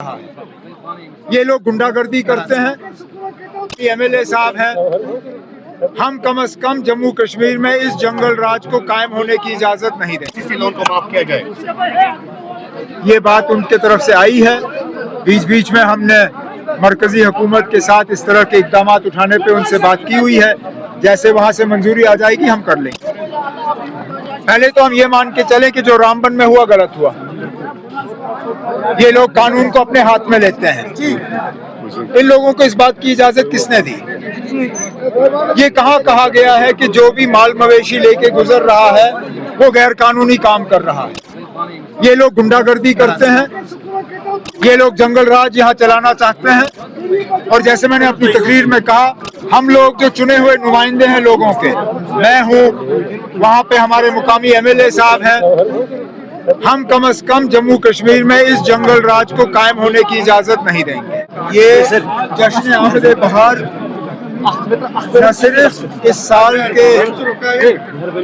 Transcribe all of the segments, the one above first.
ये लोग गुंडागर्दी करते हैं। एमएलए साहब हैं, हम कम से कम जम्मू कश्मीर में इस जंगल राज को कायम होने की इजाजत नहीं देंगे। लोन को माफ किया जाए, ये बात उनके तरफ से आई है। बीच बीच में हमने मरकजी हुकूमत के साथ इस तरह के इकदाम उठाने पे उनसे बात की हुई है। जैसे वहां से मंजूरी आ जाएगी हम कर लेंगे। पहले तो हम ये मान के चले कि जो रामबन में हुआ गलत हुआ। ये लोग कानून को अपने हाथ में लेते हैं। इन लोगों को इस बात की इजाजत किसने दी? ये कहाँ कहा गया है कि जो भी माल मवेशी लेके गुजर रहा है वो गैर कानूनी काम कर रहा है। ये लोग गुंडागर्दी करते हैं। ये लोग जंगल राज यहाँ चलाना चाहते हैं। और जैसे मैंने अपनी तकरीर में कहा, हम लोग जो चुने हुए नुमाइंदे हैं लोगों के, मैं हूँ, वहाँ पे हमारे मुकामी एमएलए साहब हैं, हम कम से कम जम्मू कश्मीर में इस जंगल राज को कायम होने की इजाजत नहीं देंगे। ये जश्न आमद बहार न सिर्फ इस साल के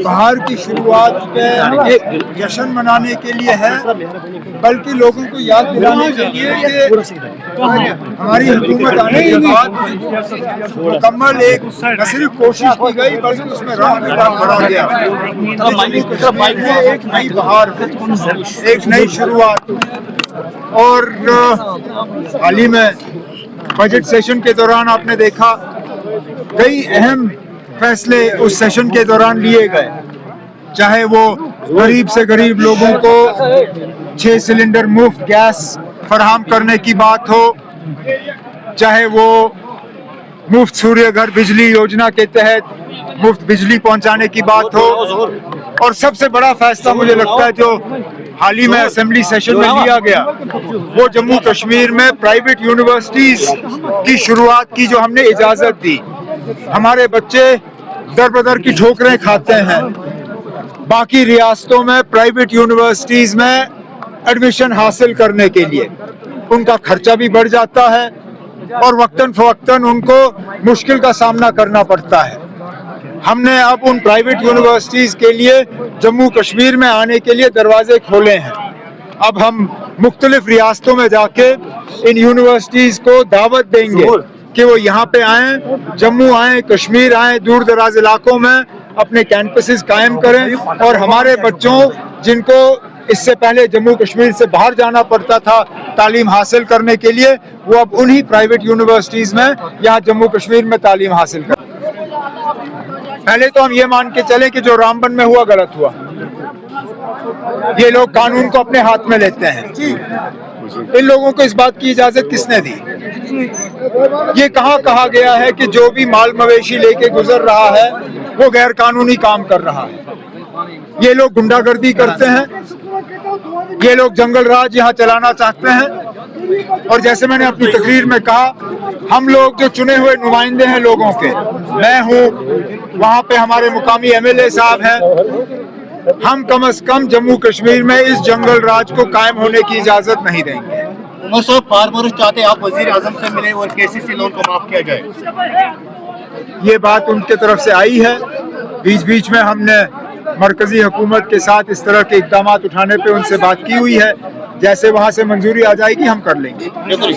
बहार की शुरुआत में एक जश्न मनाने के लिए है, बल्कि लोगों को याद दिलाने के लिए कि हमारी हुकूमत आने के बाद मुकम्मल एक न सिर्फ कोशिश की गई बल्कि उसमें रंग भी भरा गया। एक नई बहार, एक नई शुरुआत। और हाल ही में बजट सेशन के दौरान आपने देखा कई अहम फैसले उस सेशन के दौरान लिए गए। चाहे वो गरीब से गरीब लोगों को 6 सिलेंडर मुफ्त गैस फराहम करने की बात हो, चाहे वो मुफ्त सूर्य घर बिजली योजना के तहत मुफ्त बिजली पहुंचाने की बात हो, और सबसे बड़ा फैसला मुझे लगता है जो हाल ही में असेंबली सेशन में लिया गया, वो जम्मू कश्मीर में प्राइवेट यूनिवर्सिटीज की शुरुआत की जो हमने इजाजत दी। हमारे बच्चे दर बदर की ठोकरें खाते हैं। बाकी रियासतों में प्राइवेट यूनिवर्सिटीज में एडमिशन हासिल करने के लिए उनका खर्चा भी बढ़ जाता है और वक्तन फवक्तन उनको मुश्किल का सामना करना पड़ता है। हमने अब उन प्राइवेट यूनिवर्सिटीज के लिए जम्मू कश्मीर में आने के लिए दरवाजे खोले हैं। अब हम मुख्तलिफ रियासतों में जाके इन यूनिवर्सिटीज को दावत देंगे कि वो यहाँ पे आएँ, जम्मू आएँ, कश्मीर आएँ, दूर दराज इलाकों में अपने कैंपसेस कायम करें। और हमारे बच्चों जिनको इससे पहले जम्मू कश्मीर से बाहर जाना पड़ता था तालीम हासिल करने के लिए, वो अब उन्हीं प्राइवेट यूनिवर्सिटीज में यहाँ जम्मू कश्मीर में तालीम हासिल करें। पहले तो हम ये मान के चले कि जो रामबन में हुआ गलत हुआ। ये लोग कानून को अपने हाथ में लेते हैं। इन लोगों को इस बात की इजाजत किसने दी? ये कहाँ कहा गया है कि जो भी माल मवेशी लेके गुजर रहा है वो गैर कानूनी काम कर रहा है। ये लोग गुंडागर्दी करते हैं। ये लोग जंगल राज यहाँ चलाना चाहते हैं। और जैसे मैंने अपनी तकरीर में कहा, हम लोग जो चुने हुए नुमाइंदे हैं लोगों के, मैं हूँ, वहाँ पे हमारे मुकामी एमएलए साहब हैं, हम कम से कम जम्मू कश्मीर में इस जंगल राज को कायम होने की इजाजत नहीं देंगे। उमर साहब, फार्मर्स चाहते हैं आप वजीर आजम से मिले और केसीसी लोन को माफ किया जाए। ये बात उनके तरफ से आई है। बीच बीच में हमने मरकजी हुकूमत के साथ इस तरह के इकदाम उठाने पे उनसे बात की हुई है। जैसे वहां से मंजूरी आ जाएगी हम कर लेंगे।